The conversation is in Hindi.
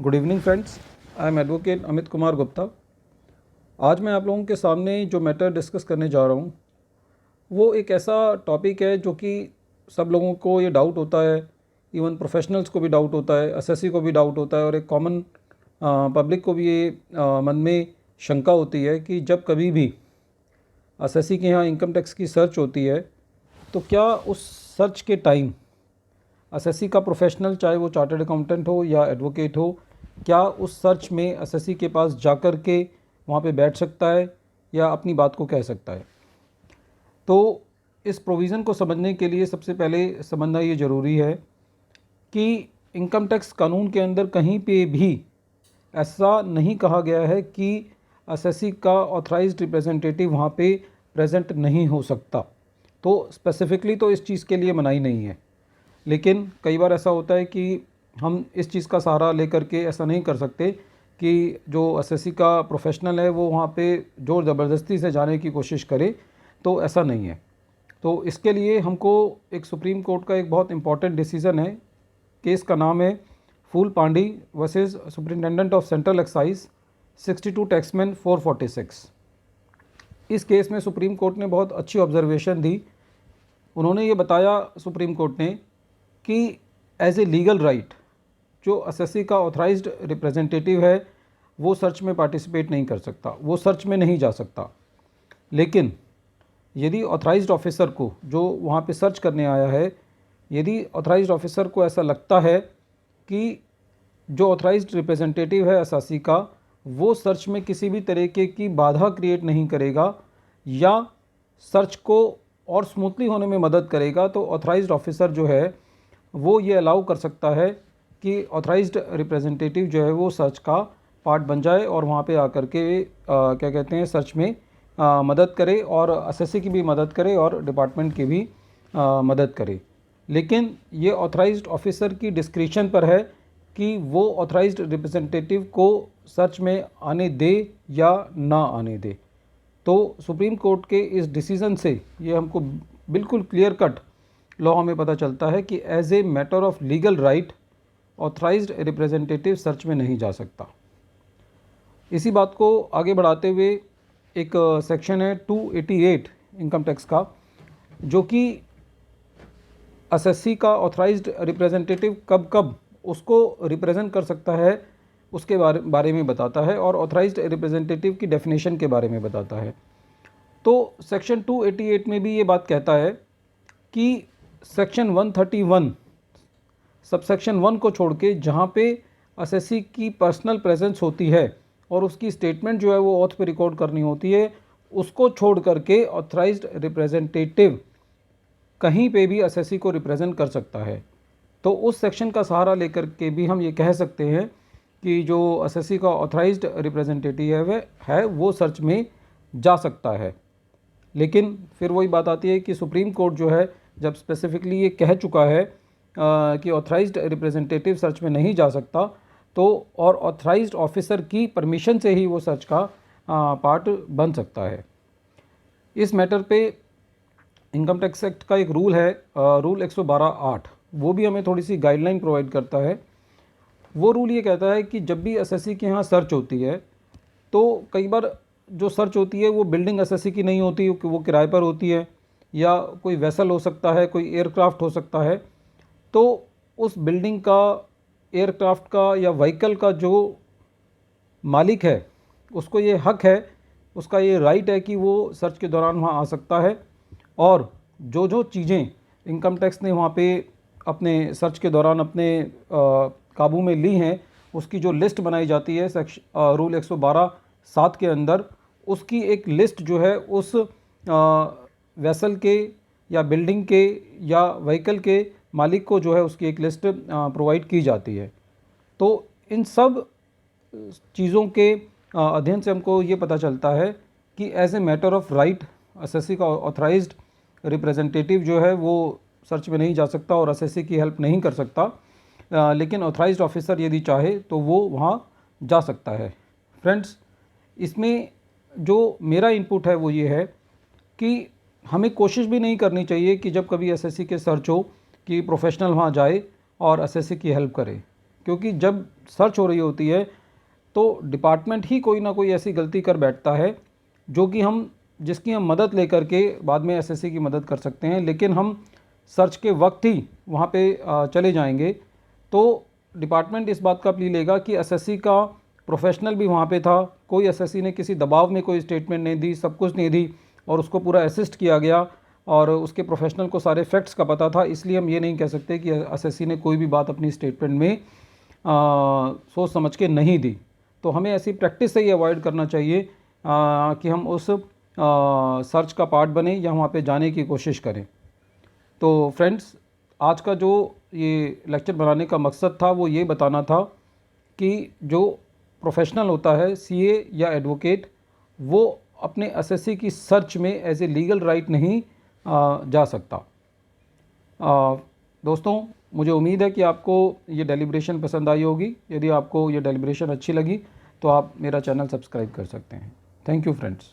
Good evening friends, I am advocate Amit Kumar Gupta. आज मैं आप लोगों के सामने जो मैटर डिस्कस करने जा रहा हूँ वो एक ऐसा टॉपिक है जो कि सब लोगों को ये डाउट होता है, इवन प्रोफेशनल्स को भी डाउट होता है, एसएससी को भी डाउट होता है और एक कॉमन पब्लिक को भी ये मन में शंका होती है कि जब कभी भी एसएससी के यहाँ इनकम टैक्स की सर्च होती है तो क्या उस सर्च के टाइम एसएससी का प्रोफेशनल, चाहे वो चार्टर्ड अकाउंटेंट हो या एडवोकेट हो, क्या उस सर्च में एसएससी के पास जाकर के वहाँ पे बैठ सकता है या अपनी बात को कह सकता है। तो इस प्रोविज़न को समझने के लिए सबसे पहले समझना ये ज़रूरी है कि इनकम टैक्स कानून के अंदर कहीं पे भी ऐसा नहीं कहा गया है कि एसएससी का ऑथराइज्ड रिप्रेजेंटेटिव वहाँ पे प्रेजेंट नहीं हो सकता। तो स्पेसिफिकली तो इस चीज़ के लिए मनाही नहीं है, लेकिन कई बार ऐसा होता है कि हम इस चीज़ का सहारा लेकर के ऐसा नहीं कर सकते कि जो एसएससी का प्रोफेशनल है वो वहाँ पे ज़ोर ज़बरदस्ती से जाने की कोशिश करे, तो ऐसा नहीं है। तो इसके लिए हमको एक सुप्रीम कोर्ट का एक बहुत इम्पॉर्टेंट डिसीज़न है, केस का नाम है Phool Pandi versus superintendent of central excise 62 Taxman 446। इस केस में सुप्रीम कोर्ट ने बहुत अच्छी ऑब्जर्वेशन दी। उन्होंने ये बताया सुप्रीम कोर्ट ने कि एज ए लीगल राइट जो एसएससी का ऑथराइज्ड रिप्रेजेंटेटिव है वो सर्च में पार्टिसिपेट नहीं कर सकता, वो सर्च में नहीं जा सकता। लेकिन यदि ऑथराइज्ड ऑफिसर को, जो वहाँ पे सर्च करने आया है, यदि ऑथराइज्ड ऑफिसर को ऐसा लगता है कि जो ऑथराइज्ड रिप्रेजेंटेटिव है एसएससी का वो सर्च में किसी भी तरीके की बाधा क्रिएट नहीं करेगा या सर्च को और स्मूथली होने में मदद करेगा, तो ऑथराइज्ड ऑफिसर जो है वो ये अलाउ कर सकता है कि ऑथराइज्ड रिप्रेजेंटेटिव जो है वो सर्च का पार्ट बन जाए और वहाँ पे आकर के क्या कहते हैं सर्च में मदद करे और एसएससी की भी मदद करे और डिपार्टमेंट की भी मदद करे। लेकिन ये ऑथराइज्ड ऑफिसर की डिस्क्रिशन पर है कि वो ऑथराइज्ड रिप्रेजेंटेटिव को सर्च में आने दे या ना आने दे। तो सुप्रीम कोर्ट के इस डिसीज़न से ये हमको बिल्कुल क्लियर कट लॉ हमें पता चलता है कि as a matter of legal right authorized representative search में नहीं जा सकता। इसी बात को आगे बढ़ाते हुए एक सेक्शन है 288 इनकम टैक्स का, जो कि एसएससी का ऑथराइज्ड रिप्रेजेंटेटिव कब कब उसको रिप्रेजेंट कर सकता है उसके बारे में बताता है और ऑथराइज्ड रिप्रेजेंटेटिव की डेफिनेशन के बारे में बताता है। तो सेक्शन 288 में भी ये बात कहता है कि सेक्शन 131 सबसेक्शन 1 को छोड़ के जहाँ पे एसएससी की पर्सनल प्रेजेंस होती है और उसकी स्टेटमेंट जो है वो ऑथ पे रिकॉर्ड करनी होती है, उसको छोड़ करके ऑथराइज्ड रिप्रेजेंटेटिव कहीं पे भी एसएससी को रिप्रेजेंट कर सकता है। तो उस सेक्शन का सहारा लेकर के भी हम ये कह सकते हैं कि जो एसएससी का ऑथराइज्ड रिप्रेजेंटेटिव है वो सर्च में जा सकता है। लेकिन फिर वही बात आती है कि सुप्रीम कोर्ट जो है जब स्पेसिफिकली ये कह चुका है कि ऑथराइज्ड रिप्रेजेंटेटिव सर्च में नहीं जा सकता, तो और ऑथराइज्ड ऑफिसर की परमिशन से ही वो सर्च का पार्ट बन सकता है। इस मैटर पे इनकम टैक्स एक्ट का एक रूल है, रूल 112(8), वो भी हमें थोड़ी सी गाइडलाइन प्रोवाइड करता है। वो रूल ये कहता है कि जब भी एसएससी के यहाँ सर्च होती है तो कई बार जो सर्च होती है वो बिल्डिंग एसएससी की नहीं होती, वो किराए पर होती है या कोई वेसल हो सकता है, कोई एयरक्राफ्ट हो सकता है। तो उस बिल्डिंग का, एयरक्राफ्ट का या व्हीकल का जो मालिक है उसको ये हक है, उसका ये राइट है कि वो सर्च के दौरान वहाँ आ सकता है और जो जो चीज़ें इनकम टैक्स ने वहाँ पे अपने सर्च के दौरान अपने काबू में ली हैं उसकी जो लिस्ट बनाई जाती है रूल 112(7) के अंदर, उसकी एक लिस्ट जो है उस वेसल के या बिल्डिंग के या व्हीकल के मालिक को जो है उसकी एक लिस्ट प्रोवाइड की जाती है। तो इन सब चीज़ों के अध्ययन से हमको ये पता चलता है कि as a matter of right SSC का ऑथराइज्ड रिप्रेजेंटेटिव जो है वो सर्च में नहीं जा सकता और एसएससी की हेल्प नहीं कर सकता, लेकिन ऑथराइज्ड ऑफिसर यदि चाहे तो वो वहाँ जा सकता है। फ्रेंड्स, इसमें जो मेरा इनपुट है वो ये है कि हमें कोशिश भी नहीं करनी चाहिए कि जब कभी एसएससी के सर्च हो कि प्रोफेशनल वहाँ जाए और एसएससी की हेल्प करे, क्योंकि जब सर्च हो रही होती है तो डिपार्टमेंट ही कोई ना कोई ऐसी गलती कर बैठता है जो कि जिसकी हम मदद लेकर के बाद में एसएससी की मदद कर सकते हैं, लेकिन हम सर्च के वक्त ही वहाँ पे चले जाएंगे तो डिपार्टमेंट इस बात का प्ली लेगा कि एसएससी का प्रोफेशनल भी वहाँ पे था, कोई एसएससी ने किसी दबाव में कोई स्टेटमेंट नहीं दी, सब कुछ नहीं दी और उसको पूरा असिस्ट किया गया और उसके प्रोफेशनल को सारे फैक्ट्स का पता था। इसलिए हम ये नहीं कह सकते कि एसएससी ने कोई भी बात अपनी स्टेटमेंट में सोच समझ के नहीं दी। तो हमें ऐसी प्रैक्टिस से ही अवॉइड करना चाहिए कि हम उस सर्च का पार्ट बने या वहाँ पे जाने की कोशिश करें। तो फ्रेंड्स, आज का जो ये लेक्चर बनाने का मकसद था वो ये बताना था कि जो प्रोफेशनल होता है सीए या एडवोकेट, वो अपने एसएससी की सर्च में एज ए लीगल राइट नहीं जा सकता। दोस्तों, मुझे उम्मीद है कि आपको ये डेलिब्रेशन पसंद आई होगी। यदि आपको ये डेलिब्रेशन अच्छी लगी तो आप मेरा चैनल सब्सक्राइब कर सकते हैं। Thank you friends.